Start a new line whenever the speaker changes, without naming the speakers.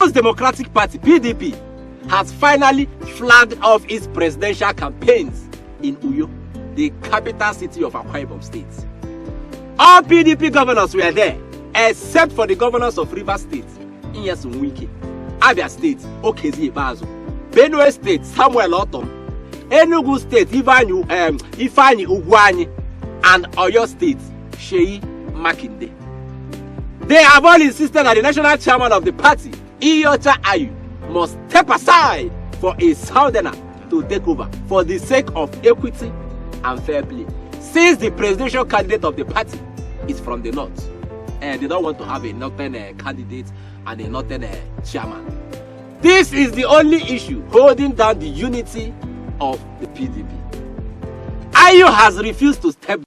People's Democratic Party, PDP, has finally flagged off its presidential campaigns in Uyo, the capital city of Akwa Ibom State. All PDP governors were there, except for the governors of Rivers State, Nyesom Wike, Abia State, Okezie Ikpeazu, Benue State, Samuel Otom, Enugu State, Ifeanyi Ugwuanyi, and Oyo State, Seyi Makinde. They have all insisted that the national chairman of the party, Iyorchia Ayu, must step aside for a southerner to take over for the sake of equity and fair play. Since the presidential candidate of the party is from the north, and they don't want to have a northern candidate and a northern chairman. This is the only issue holding down the unity of the PDP. Ayu has refused to step